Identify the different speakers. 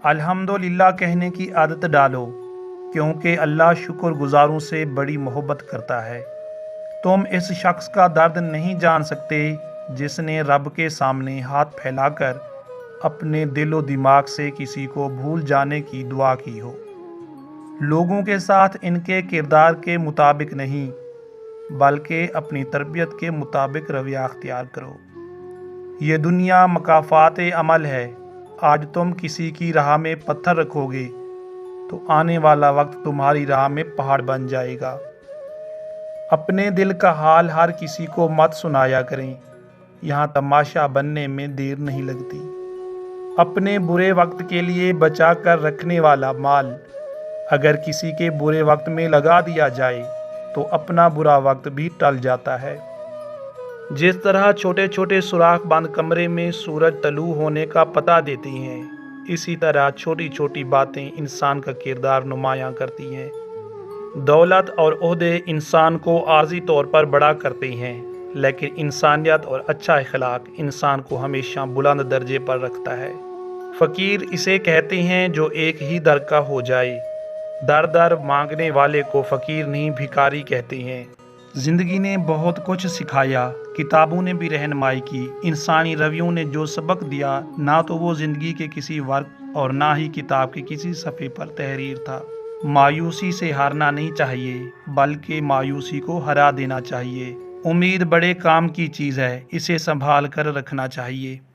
Speaker 1: الحمدللہ کہنے کی عادت ڈالو، کیونکہ اللہ شکر گزاروں سے بڑی محبت کرتا ہے۔ تم اس شخص کا درد نہیں جان سکتے جس نے رب کے سامنے ہاتھ پھیلا کر اپنے دل و دماغ سے کسی کو بھول جانے کی دعا کی ہو۔ لوگوں کے ساتھ ان کے کردار کے مطابق نہیں، بلکہ اپنی تربیت کے مطابق رویہ اختیار کرو۔ یہ دنیا مکافات عمل ہے۔ آج تم کسی کی راہ میں پتھر رکھو گے تو آنے والا وقت تمہاری راہ میں پہاڑ بن جائے گا۔ اپنے دل کا حال ہر کسی کو مت سنایا کریں، یہاں تماشا بننے میں دیر نہیں لگتی۔ اپنے برے وقت کے لیے بچا کر رکھنے والا مال اگر کسی کے برے وقت میں لگا دیا جائے تو اپنا برا وقت بھی ٹل جاتا ہے۔ جس طرح چھوٹے چھوٹے سوراخ بند کمرے میں سورج طلوع ہونے کا پتہ دیتی ہیں، اسی طرح چھوٹی چھوٹی باتیں انسان کا کردار نمایاں کرتی ہیں۔ دولت اور عہدے انسان کو عارضی طور پر بڑا کرتے ہیں، لیکن انسانیت اور اچھا اخلاق انسان کو ہمیشہ بلند درجے پر رکھتا ہے۔ فقیر اسے کہتے ہیں جو ایک ہی در کا ہو جائے۔ در در مانگنے والے کو فقیر نہیں بھکاری کہتے ہیں۔ زندگی نے بہت کچھ سکھایا، کتابوں نے بھی رہنمائی کی، انسانی رویوں نے جو سبق دیا، نہ تو وہ زندگی کے کسی ورق اور نہ ہی کتاب کے کسی صفحے پر تحریر تھا۔ مایوسی سے ہارنا نہیں چاہیے، بلکہ مایوسی کو ہرا دینا چاہیے۔ امید بڑے کام کی چیز ہے، اسے سنبھال کر رکھنا چاہیے۔